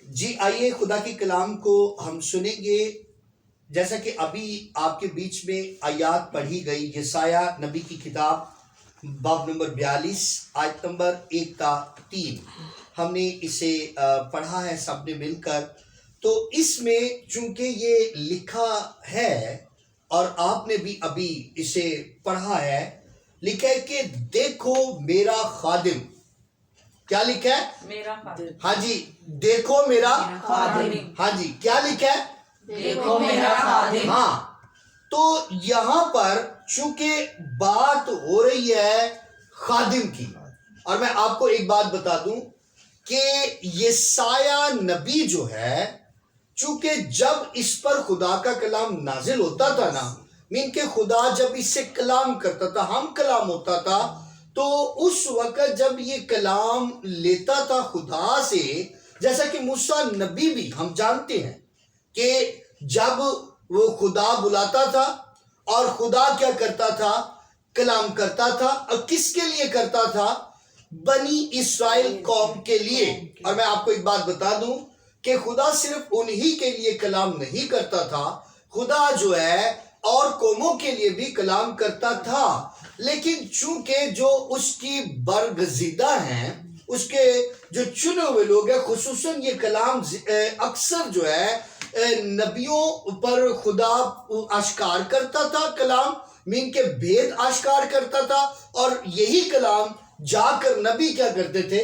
جی آئیے خدا کے کلام کو ہم سنیں گے. جیسا کہ ابھی آپ کے بیچ میں آیات پڑھی گئی، یسایہ نبی کی کتاب باب نمبر 42 آیت نمبر 1 تا 3 ہم نے اسے پڑھا ہے سب نے مل کر. تو اس میں چونکہ یہ لکھا ہے اور آپ نے بھی ابھی اسے پڑھا ہے، لکھا ہے کہ دیکھو میرا خادم. کیا لکھا ہے؟ میرا خادم. ہاں جی، دیکھو میرا خادم. ہاں جی، کیا لکھا ہے؟ دیکھو میرا خادم. ہاں، تو یہاں پر چونکہ بات ہو رہی ہے خادم کی، اور میں آپ کو ایک بات بتا دوں کہ یسایہ نبی جو ہے، چونکہ جب اس پر خدا کا کلام نازل ہوتا تھا نا، مین کہ خدا جب اس سے کلام کرتا تھا، ہم کلام ہوتا تھا، تو اس وقت جب یہ کلام لیتا تھا خدا سے، جیسا کہ موسیٰ نبی بھی ہم جانتے ہیں کہ جب وہ خدا بلاتا تھا اور خدا کیا کرتا تھا؟ کلام کرتا تھا. اور کس کے لیے کرتا تھا؟ بنی اسرائیل قوم کے لیے. اور میں آپ کو ایک بات بتا دوں کہ خدا صرف انہی کے لیے کلام نہیں کرتا تھا، خدا جو ہے اور قوموں کے لیے بھی کلام کرتا تھا. لیکن چونکہ جو اس کی برگزیدہ ہیں، اس کے جو چنے ہوئے لوگ ہیں، خصوصاً یہ کلام اکثر جو ہے نبیوں پر خدا اشکار کرتا تھا، کلام مین کے بھید اشکار کرتا تھا، اور یہی کلام جا کر نبی کیا کرتے تھے؟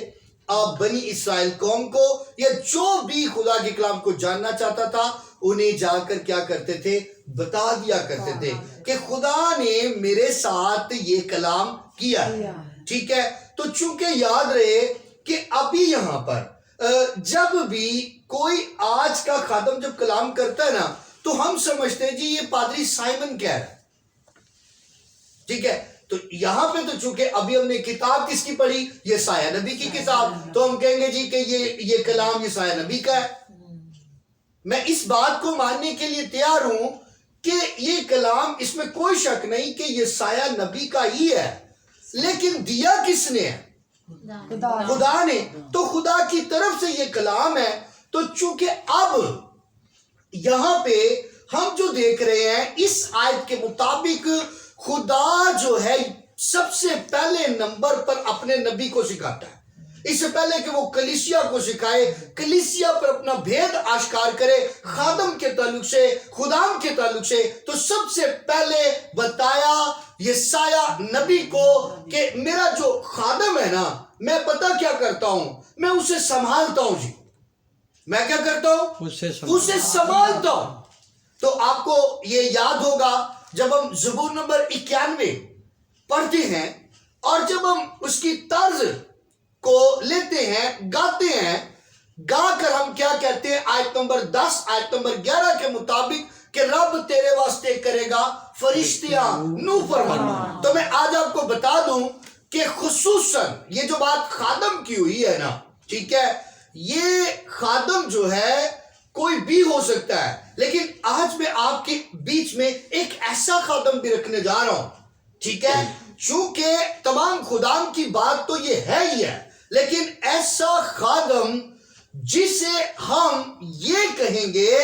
بنی اسرائیل قوم کو یا جو بھی خدا کے کلام کو جاننا چاہتا تھا انہیں جا کر کیا کرتے تھے؟ بتا دیا کرتے تھے کہ خدا نے میرے ساتھ یہ کلام کیا ہے. ٹھیک ہے، تو چونکہ یاد رہے کہ ابھی یہاں پر جب بھی کوئی آج کا خادم جب کلام کرتا ہے نا، تو ہم سمجھتے ہیں جی یہ پادری سائمن کہہ رہا ہے. ٹھیک ہے، تو یہاں پہ تو چونکہ ابھی ہم نے کتاب کس کی پڑھی؟ یسایہ نبی کی کتاب، تو ہم کہیں گے جی کہ یہ کلام یسایہ نبی کا ہے. میں اس بات کو ماننے کے لیے تیار ہوں کہ یہ کلام، اس میں کوئی شک نہیں کہ یسایہ نبی کا ہی ہے، لیکن دیا کس نے ہے؟ خدا نے. تو خدا کی طرف سے یہ کلام ہے. تو چونکہ اب یہاں پہ ہم جو دیکھ رہے ہیں اس آیت کے مطابق، خدا جو ہے سب سے پہلے نمبر پر اپنے نبی کو سکھاتا ہے. اس سے پہلے کہ وہ کلیسیا کو سکھائے، کلیسیا پر اپنا بھید آشکار کرے خادم کے تعلق سے، خدام کے تعلق سے، تو سب سے پہلے بتایا یسایہ نبی کو کہ میرا جو خادم ہے نا، میں پتہ کیا کرتا ہوں؟ میں اسے سنبھالتا ہوں. جی میں کیا کرتا ہوں؟ اسے سنبھالتا ہوں. تو آپ کو یہ یاد ہوگا جب ہم زبور نمبر 91 پڑھتے ہیں اور جب ہم اس کی طرز کو لیتے ہیں، گاتے ہیں، گا کر ہم کیا کہتے ہیں؟ آیت نمبر 10 آیت نمبر 11 کے مطابق کہ رب تیرے واسطے کرے گا فرشتیاں نو فرمان. تو میں آج آپ کو بتا دوں کہ خصوصاً یہ جو بات خادم کی ہوئی ہے نا، ٹھیک ہے، یہ خادم جو ہے کوئی بھی ہو سکتا ہے، لیکن آج میں آپ کے بیچ میں ایک ایسا خادم بھی رکھنے جا رہا ہوں. ٹھیک ہے، چونکہ تمام خدام کی بات تو یہ ہے ہی ہے، لیکن ایسا خادم جسے ہم یہ کہیں گے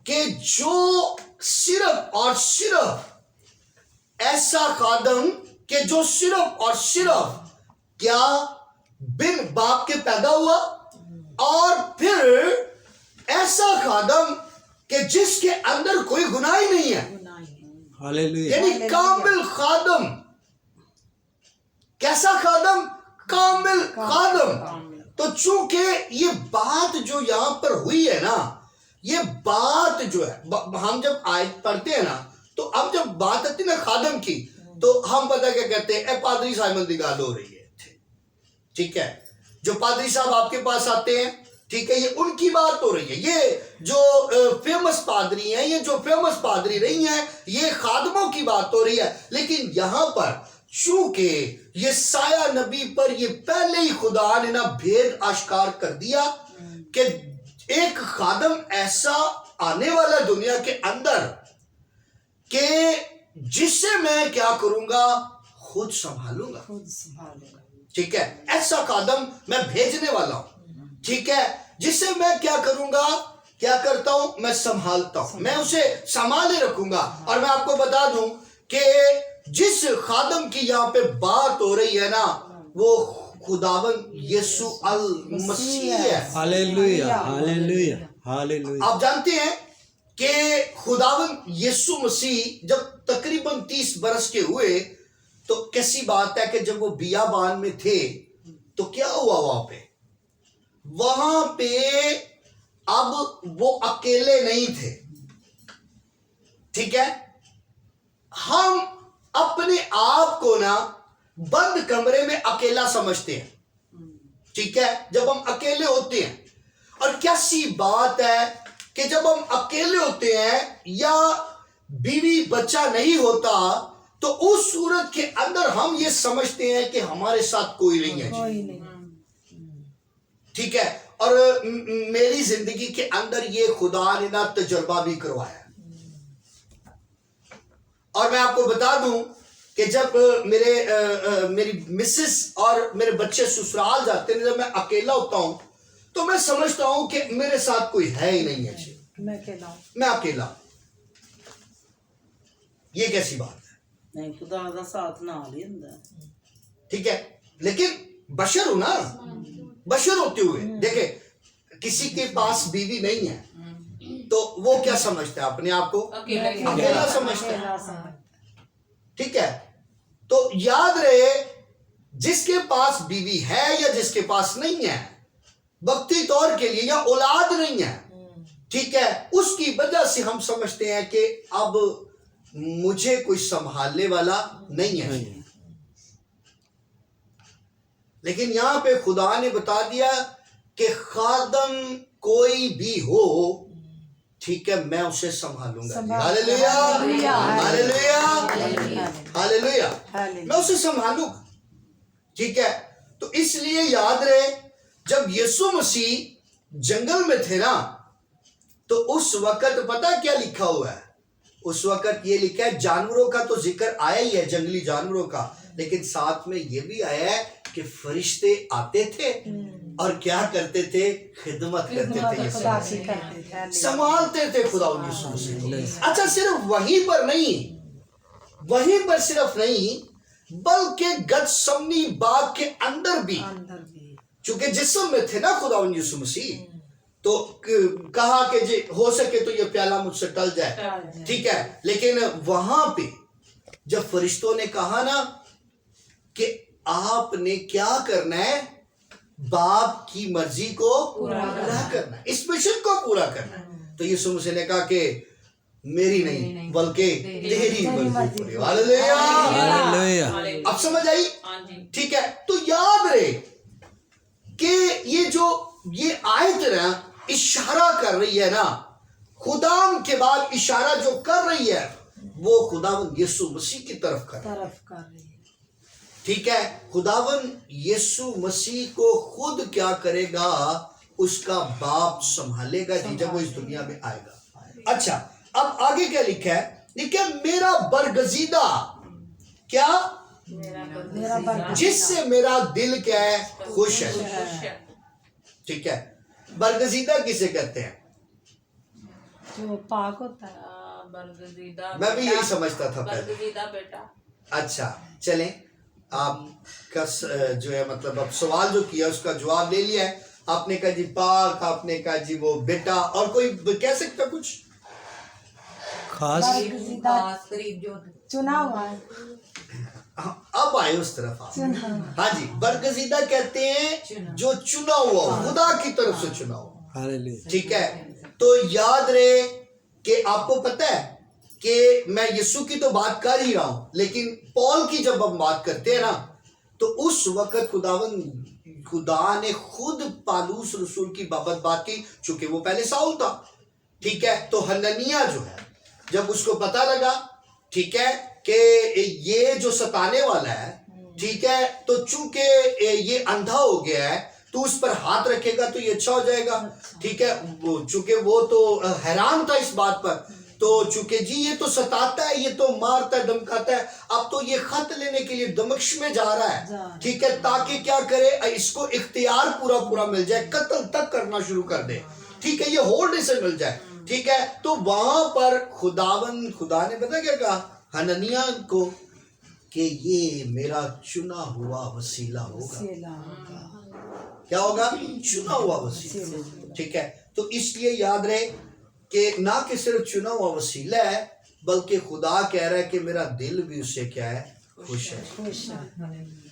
کہ جو صرف اور صرف ایسا خادم کہ جو صرف اور صرف کیا بن باپ کے پیدا ہوا، اور پھر ایسا خادم کہ جس کے اندر کوئی گناہ ہی نہیں ہے، یعنی کامل خادم. کیسا خادم؟ کامل خادم. تو چونکہ یہ بات جو یہاں پر ہوئی ہے نا، یہ بات جو ہے ہم جب آیت پڑھتے ہیں نا، تو اب جب بات آتی ہے نا خادم کی، تو ہم پتہ کیا کہتے ہیں؟ اے پادری سائمن دی گال ہو رہی ہے. ٹھیک ہے، جو پادری صاحب آپ کے پاس آتے ہیں، ٹھیک ہے، یہ ان کی بات ہو رہی ہے. یہ جو فیمس پادری ہیں، یہ جو فیمس پادری رہی ہیں، یہ خادموں کی بات ہو رہی ہے. لیکن یہاں پر چونکہ یسایہ نبی پر یہ پہلے ہی خدا نے نا بھید آشکار کر دیا کہ ایک خادم ایسا آنے والا دنیا کے اندر کہ جسے میں کیا کروں گا؟ خود سنبھالوں گا. ٹھیک ہے، ایسا خادم میں بھیجنے والا ہوں. ٹھیک ہے، جس سے میں کیا کروں گا، کیا کرتا ہوں، میں سنبھالتا ہوں، میں اسے سنبھالے رکھوں گا. اور میں آپ کو بتا دوں کہ جس خادم کی یہاں پہ بات ہو رہی ہے نا، وہ خداوند یسوع المسیح ہے. ہاللیلویہ ہاللیلویہ ہاللیلویہ. آپ جانتے ہیں کہ خداوند یسوع مسیح جب تقریباً 30 برس کے ہوئے تو کیسی بات ہے کہ جب وہ بیابان میں تھے تو کیا ہوا وہاں پہ اب وہ اکیلے نہیں تھے. ٹھیک ہے، ہم اپنے آپ کو نا بند کمرے میں اکیلا سمجھتے ہیں. ٹھیک ہے، جب ہم اکیلے ہوتے ہیں، اور کیسی بات ہے کہ جب ہم اکیلے ہوتے ہیں یا بیوی بچہ نہیں ہوتا تو اس صورت کے اندر ہم یہ سمجھتے ہیں کہ ہمارے ساتھ کوئی نہیں ہے. ٹھیک ہے، اور میری زندگی کے اندر یہ خدا نے نا تجربہ بھی کروایا. اور میں آپ کو بتا دوں کہ جب میری مسز اور میرے بچے سسرال جاتے ہیں، جب میں اکیلا ہوتا ہوں تو میں سمجھتا ہوں کہ میرے ساتھ کوئی ہے ہی نہیں ہے. میں اکیلا. یہ کیسی بات ہے؟ نہیں، خدا دا ساتھ نال ہی ہوندا ہے. ٹھیک ہے، لیکن بشر ہوں نا، بشر ہوتے ہوئے دیکھیں کسی کے پاس بیوی نہیں ہے تو وہ کیا سمجھتا ہے؟ اپنے آپ کو اکیلا سمجھتا ہے. ٹھیک ہے، تو یاد رہے جس کے پاس بیوی ہے یا جس کے پاس نہیں ہے، وقتی طور کے لیے یا اولاد نہیں ہے، ٹھیک ہے، اس کی وجہ سے ہم سمجھتے ہیں کہ اب مجھے کوئی سنبھالنے والا نہیں ہے. لیکن یہاں پہ خدا نے بتا دیا کہ خادم کوئی بھی ہو، ٹھیک ہے، میں اسے سنبھالوں گا. ہاللیلویہ ہاللیلویہ ہاللیلویہ. میں اسے سنبھالوں گا. ٹھیک ہے، تو اس لیے یاد رہے جب یسوع مسیح جنگل میں تھے نا تو اس وقت پتہ کیا لکھا ہوا ہے؟ اس وقت یہ لکھا ہے، جانوروں کا تو ذکر آیا ہی ہے، جنگلی جانوروں کا، لیکن ساتھ میں یہ بھی آیا ہے کہ فرشتے آتے تھے اور کیا کرتے تھے؟ خدمت کرتے تھے، سنبھالتے تھے خدا یسوع مسیح. اچھا، صرف وہیں پر صرف نہیں بلکہ گتسمنی باغ کے اندر بھی، چونکہ جسم میں تھے نا خدا یسوع مسیح، تو کہا کہ جی ہو سکے تو یہ پیالہ مجھ سے ٹل جائے. ٹھیک ہے، لیکن وہاں پہ جب فرشتوں نے کہا نا کہ آپ نے کیا کرنا ہے؟ باپ کی مرضی کو پورا کرنا ہے، اس مشن کو پورا کرنا ہے. تو یسوع مسیح نے کہا کہ میری نہیں بلکہ تیری مرضی پوری. ہاللیلویہ. اب سمجھ آئی؟ ٹھیک ہے، تو یاد رہے کہ یہ آیت نا اشارہ کر رہی ہے نا، خدا کے بعد اشارہ جو کر رہی ہے وہ خداوند یسوع مسیح کی طرف کر رہی ہے. ٹھیک ہے، خداوند یسوع مسیح کو خود کیا کرے گا؟ اس کا باپ سنبھالے گا جب وہ اس دنیا میں آئے گا. اچھا، اب آگے کیا لکھا ہے؟ لکھا ہے میرا برگزیدہ، کیا؟ جس سے میرا دل کیا ہے؟ خوش ہے. ٹھیک ہے، برگزیدہ کسے کہتے ہیں؟ جو پاک ہوتا ہے. میں بھی یہی سمجھتا تھا پہلے. برگزیدہ بیٹا. اچھا چلیں، آپ کا جو ہے مطلب اب سوال جو کیا اس کا جواب لے لیا ہے. آپ نے کہا جی پاک، آپ نے کہا جی وہ بیٹا، اور کوئی کہہ سکتا کچھ خاص؟ قریب جو چنا ہوا ہے. اب آئے اس طرف آپ. ہاں جی، برگزیدہ کہتے ہیں جو چنا ہوا ہو، خدا کی طرف سے چنا ہوا. ہاللیلویہ. ٹھیک ہے، تو یاد رہے کہ آپ کو پتہ ہے کہ میں یسوع کی تو بات کر ہی رہا ہوں، لیکن پال کی جب ہم بات کرتے ہیں نا تو اس وقت خدا نے خود پالوس رسول کی بابت بات کی، چونکہ وہ پہلے ساؤل تھا. ٹھیک ہے، تو حنانیہ جو ہے جب اس کو پتہ لگا، ٹھیک ہے، کہ یہ جو ستانے والا ہے، ٹھیک ہے، تو چونکہ یہ اندھا ہو گیا ہے تو اس پر ہاتھ رکھے گا تو یہ اچھا ہو جائے گا. ٹھیک ہے، چونکہ وہ تو حیران تھا اس بات پر، تو چونکہ جی یہ تو ستاتا ہے, یہ تو مارتا ہے, دھمکاتا ہے, اب تو یہ خط لینے کے لیے دمشق میں جا رہا ہے, ٹھیک ہے, تاکہ کیا کرے, اس کو اختیار پورا مل جائے, قتل تک کرنا شروع کر دے, ٹھیک ہے, یہ ہولڈ سے مل جائے, ٹھیک ہے. تو وہاں پر خدا نے پتا کیا کہا حنانیہ کو کہ یہ میرا چنا ہوا وسیلہ ہوگا. کیا ہوگا؟ چنا ہوا وسیلہ, ٹھیک ہے. تو اس لیے یاد رہے کہ نہ کہ صرف چنا ہوا وسیلہ ہے, بلکہ خدا کہہ رہا ہے کہ میرا دل بھی اس سے کیا ہے, خوش ہے.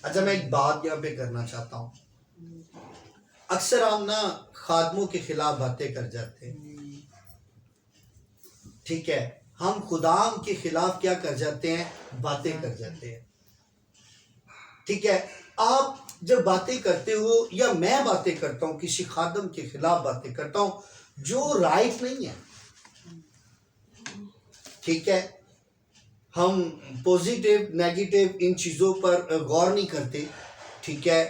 اچھا میں ایک بات یہاں پہ کرنا چاہتا ہوں. اکثر ہم نا خادموں کے خلاف باتیں کر جاتے ہیں, ٹھیک ہے, ہم خدا کے خلاف کیا کر جاتے ہیں, باتیں کر جاتے ہیں, ٹھیک ہے. آپ جب باتیں کرتے ہو یا میں باتیں کرتا ہوں کسی خادم کے خلاف باتیں کرتا ہوں جو رائٹ نہیں ہے, ٹھیک ہے, ہم پوزیٹیو نیگیٹیو ان چیزوں پر غور نہیں کرتے, ٹھیک ہے,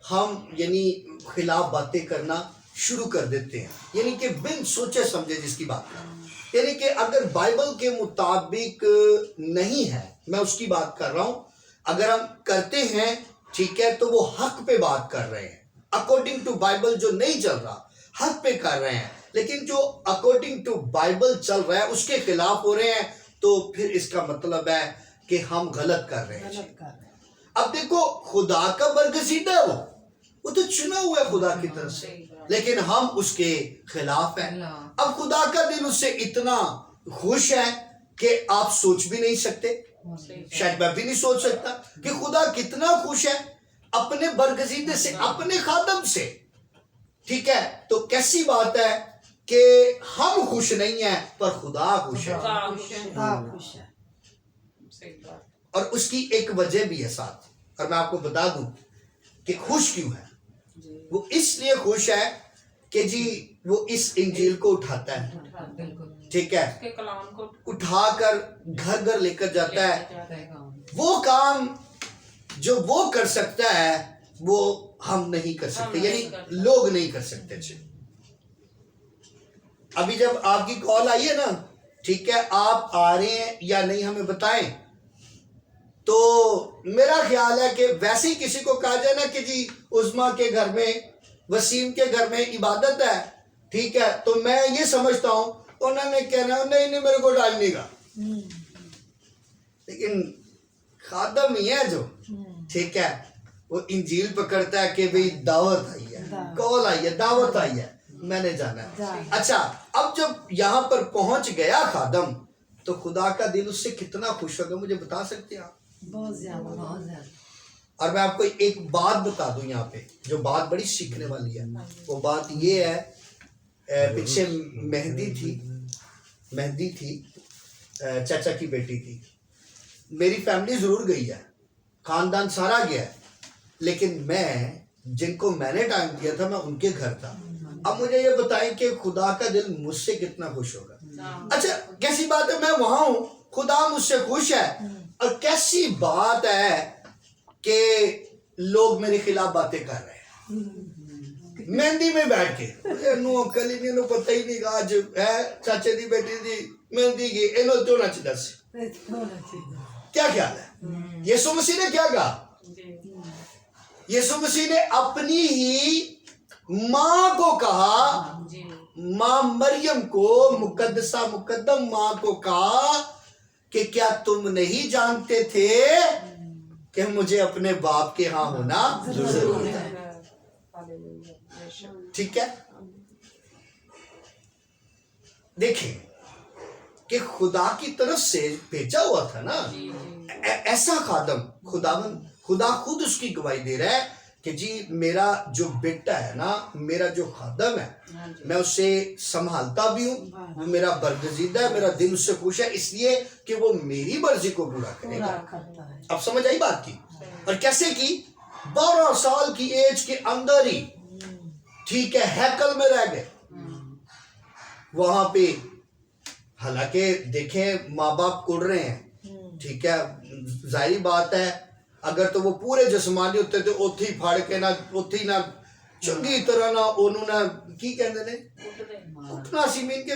ہم یعنی خلاف باتیں کرنا شروع کر دیتے ہیں, یعنی کہ بن سوچے سمجھے جس کی بات کریں, یعنی کہ اگر بائبل کے مطابق نہیں ہے, میں اس کی بات کر رہا ہوں, اگر ہم کرتے ہیں ٹھیک ہے تو وہ حق پہ بات کر رہے ہیں, اکارڈنگ ٹو بائبل جو نہیں چل رہا حق پہ کر رہے ہیں, لیکن جو اکارڈنگ ٹو بائبل چل رہا ہے اس کے خلاف ہو رہے ہیں, تو پھر اس کا مطلب ہے کہ ہم غلط کر رہے ہیں. اب دیکھو خدا کا برگزیدہ ہے, وہ تو چنا ہوا ہے خدا کی طرف سے, لیکن ہم اس کے خلاف ہیں. اب خدا کا دل اس سے اتنا خوش ہے کہ آپ سوچ بھی نہیں سکتے, شاید میں بھی نہیں سوچ سکتا کہ خدا کتنا خوش ہے اپنے برگزیدے سے, اپنے خادم سے, ٹھیک ہے. تو کیسی بات ہے کہ ہم خوش نہیں ہیں پر خدا خوش ہے, اور اس کی ایک وجہ بھی ہے ساتھ, اور میں آپ کو بتا دوں کہ خوش کیوں ہے. وہ اس لیے خوش ہے کہ جی وہ اس انجیل کو اٹھاتا ہے, ٹھیک ہے, اٹھا کر گھر گھر لے کر جاتا ہے. وہ کام جو وہ کر سکتا ہے وہ ہم نہیں کر سکتے, یعنی لوگ نہیں کر سکتے. ابھی جب آپ کی کال آئی ہے نا, ٹھیک ہے, آپ آ رہے ہیں یا نہیں ہمیں بتائیں, تو میرا خیال ہے کہ ویسے ہی کسی کو کہا جائے نا کہ جی عظما کے گھر میں, وسیم کے گھر میں عبادت ہے, ٹھیک ہے, تو میں یہ سمجھتا ہوں انہوں نے کہنا نہیں میرے کو ڈالنے کا, لیکن خادم ہی ہے جو, ٹھیک ہے, وہ انجیل پکڑتا ہے کہ بھئی دعوت آئی ہے, کال آئی ہے, دعوت آئی ہے, میں نے جانا ہے. اچھا اب جب یہاں پر پہنچ گیا خادم تو خدا کا دل اس سے کتنا خوش ہوگا, مجھے بتا سکتے ہیں آپ؟ بہت زیادہ. اور میں آپ کو ایک بات بتا دوں یہاں پہ جو بات بڑی سیکھنے والی ہے. وہ بات یہ ہے, پیچھے مہندی تھی چاچا کی بیٹی تھی, میری فیملی ضرور گئی ہے, خاندان سارا گیا ہے, لیکن میں جن کو میں نے ٹائم دیا تھا میں ان کے گھر تھا. اب مجھے یہ بتائیں کہ خدا کا دل مجھ سے کتنا خوش ہوگا. اچھا کیسی بات ہے, میں وہاں ہوں, خدا مجھ سے خوش ہے, اور کیسی بات ہے کہ لوگ میرے خلاف باتیں کر رہے ہیں مہندی میں بیٹھ کے, نو کلی نہیں نو پتہ ہی نہیں کہ آج ہے چاچے دی بیٹی دی مہندی کی, انہوں تو نہ چاہتا سے. کیا خیال ہے یسوع مسیح نے کیا کہا؟ یسوع مسیح نے اپنی ہی ماں کو کہا, ماں مریم کو, مقدسہ مقدم ماں کو کہا کہ کیا تم نہیں جانتے تھے کہ مجھے اپنے باپ کے ہاں ہونا ضروری ہے. ٹھیک ہے, دیکھیں کہ خدا کی طرف سے بھیجا ہوا تھا نا ایسا خادم, خدا خود اس کی گواہی دے رہا ہے کہ جی میرا جو بیٹا ہے نا, میرا جو خادم ہے, میں اسے سنبھالتا بھی ہوں, وہ میرا برگزیدہ ہے, میرا دل اس سے خوش ہے اس لیے کہ وہ میری مرضی کو پورا کرے گا. اب سمجھ آئی بات کی؟ اور کیسے کی؟ 12 سال کی ایج کے اندر ہی, ٹھیک ہے, ہیکل میں رہ گئے وہاں پہ. حالانکہ دیکھیں ماں باپ کڑ رہے ہیں, ٹھیک ہے, ظاہری بات ہے, اگر تو وہ پورے جسمانی ہوتے تو اوتھی پھاڑ کے نہ اوتھی نہ ਚੰਗੀ ਤਰ੍ਹਾਂ ਨਾ ਉਹਨੂੰ ਨਾ ਕੀ ਕਹਿੰਦੇ ਨੇ ਕੁੱਟਣਾ ਸੀ ਮੀਨ ਕਿ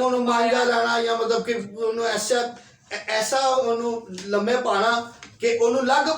ਉਹਨੂੰ ਮਾਂਜਾ ਲਾਣਾ ਜਾਂ ਮਤਲਬ ਕਿ ਉਹਨੂੰ ਐਸਾ ਉਹਨੂੰ ਲੰਮੇ ਪਾਣਾ ਕਿ ਉਹਨੂੰ ਲੱਗ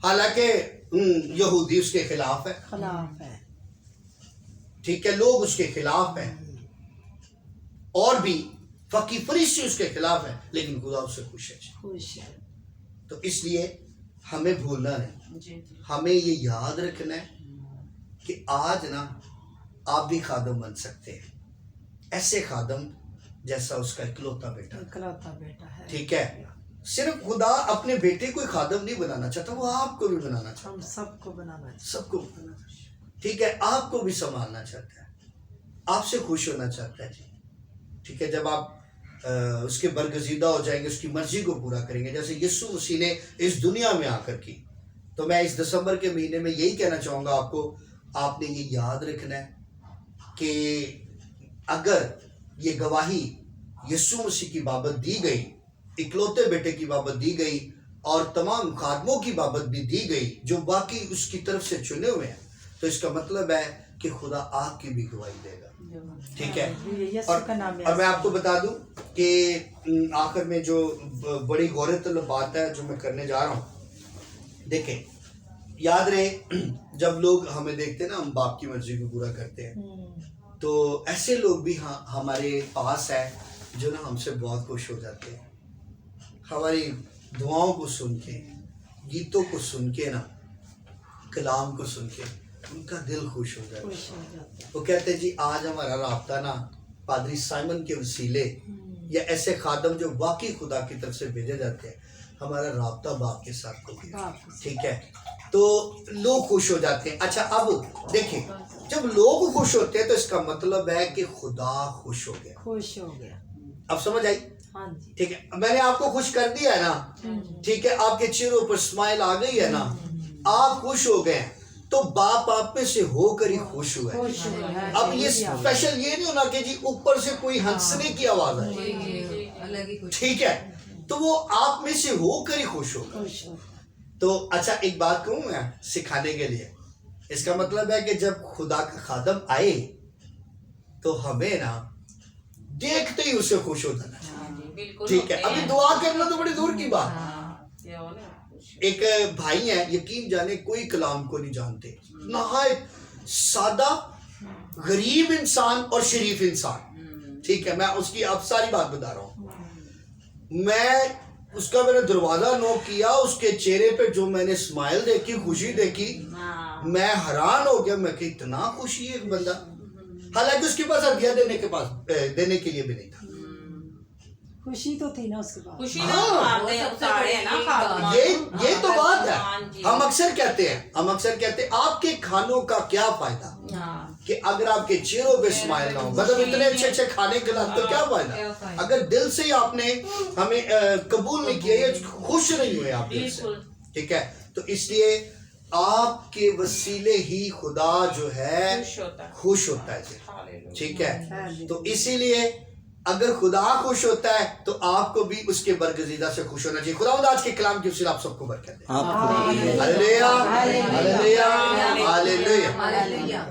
حالانکہ یہودی اس کے خلاف ہے، خلاف ہے. ٹھیک ہے، لوگ اس کے خلاف ہیں، اور بھی فقی فرشتے اس کے خلاف ہیں، لیکن خدا اس سے خوش ہے. خوش ہے. تو اس لیے ہمیں بھولنا نہیں، جی ہمیں یہ یاد رکھنا ہے کہ آج نا آپ بھی خادم بن سکتے ہیں، ایسے خادم جیسا اس کا اکلوتا بیٹا. اکلوتا بیٹا ہے. ٹھیک ہے، صرف خدا اپنے بیٹے کو خادم نہیں بنانا چاہتا، وہ آپ کو بھی بنانا چاہتا، ہم سب کو بنانا چاہیے. سب کو بنانا چاہتا. ٹھیک ہے، آپ کو بھی سنبھالنا چاہتا ہے، آپ سے خوش ہونا چاہتا ہے. جی ٹھیک ہے، جب آپ اس کے برگزیدہ ہو جائیں گے، اس کی مرضی کو پورا کریں گے جیسے یسوع مسیح نے اس دنیا میں آ کر کی. تو میں اس دسمبر کے مہینے میں یہی کہنا چاہوں گا آپ کو، آپ نے یہ یاد رکھنا ہے کہ اگر یہ گواہی یسوع مسیح کی بابت دی گئی، اکلوتے بیٹے کی بابت دی گئی، اور تمام خادموں کی بابت بھی دی گئی جو باقی اس کی طرف سے چنے ہوئے ہیں، تو اس کا مطلب ہے کہ خدا آپ کی بھی گواہی دے گا. ٹھیک ہے، یسوع کا نام اور میں آپ کو بتا دوں کہ آخر میں جو بڑی غور طلب بات ہے جو میں کرنے جا رہا ہوں، دیکھیں یاد رہے جب لوگ ہمیں دیکھتے ہیں نا، ہم باپ کی مرضی کو پورا کرتے ہیں، تو ایسے لوگ بھی ہمارے پاس ہے جو نا ہم سے بہت خوش ہو جاتے ہیں. ہماری دعاؤں کو سن کے، گیتوں کو سن کے نا، کلام کو سن کے ان کا دل خوش ہو جاتا ہے. وہ کہتے ہیں جی آج ہمارا رابطہ نا پادری سائمن کے وسیلے یا ایسے خادم جو واقعی خدا کی طرف سے بھیجے جاتے ہیں، ہمارا رابطہ باپ کے ساتھ ہو گیا. ٹھیک ہے، تو لوگ خوش ہو جاتے ہیں. اچھا اب دیکھیں، جب لوگ خوش ہوتے ہیں تو اس کا مطلب ہے کہ خدا خوش ہو گیا. خوش ہو گیا. اب سمجھ آئی؟ ہاں جی. ٹھیک ہے، میں نے آپ کو خوش کر دیا ہے نا. ٹھیک ہے، آپ کے چہروں پر اسمائل آ گئی ہے نا، آپ خوش ہو گئے، تو باپ آپ میں سے ہو کر ہی خوش ہوا ہے. خوش ہو گیا. اب یہ اسپیشل یہ نہیں ہونا کہ جی اوپر سے کوئی ہنسنے کی آواز آئے. ٹھیک ہے، تو وہ آپ میں سے ہو کر ہی خوش ہوگا. خوش ہو. تو اچھا ایک بات کہوں میں سکھانے کے لیے، اس کا مطلب ہے کہ جب خدا کا خادم آئے تو ہمیں نا دیکھتے ہی اسے خوش ہو جانا چاہیے. ٹھیک ہے، ابھی دعا کرنا تو بڑی دور کی بات. ایک بھائی ہیں، یقین جانے کوئی کلام کو نہیں جانتے، نہایت سادہ غریب انسان اور شریف انسان. ٹھیک ہے، میں اس کی اب ساری بات بتا رہا ہوں. میں اس کا میں نے دروازہ نوک کیا، اس کے چہرے پہ جو میں نے اسمائل دیکھی، خوشی دیکھی، میں حیران ہو گیا. میں کہ اتنا خوشی ہے ایک بندہ، حالانکہ اس کے پاس ہدیہ دینے کے لیے بھی نہیں تھا. خوشی تو تھی نا اس کے بعد. یہ تو بات ہے. ہم اکثر کہتے ہیں آپ کے کھانوں کا کیا فائدہ، کہ اگر آپ کے چہروں پہ اسمائل نہ ہو، مطلب اتنے اچھے اچھے کھانے کھلاتے تو کیا فائدہ، اگر دل سے آپ نے ہمیں قبول نہیں کیا، یہ خوش نہیں ہوئے آپ دل سے. ٹھیک ہے، تو اس لیے آپ کے وسیلے ہی خدا جو ہے خوش ہوتا ہے. ٹھیک ہے، تو اسی لیے اگر خدا خوش ہوتا ہے تو آپ کو بھی اس کے برگزیدہ سے خوش ہونا چاہیے. خدا آج کے کلام کی وسیلہ آپ سب کو برکت دے. آپ کو ہلیلویا، ہلیلویا، ہلیلویا.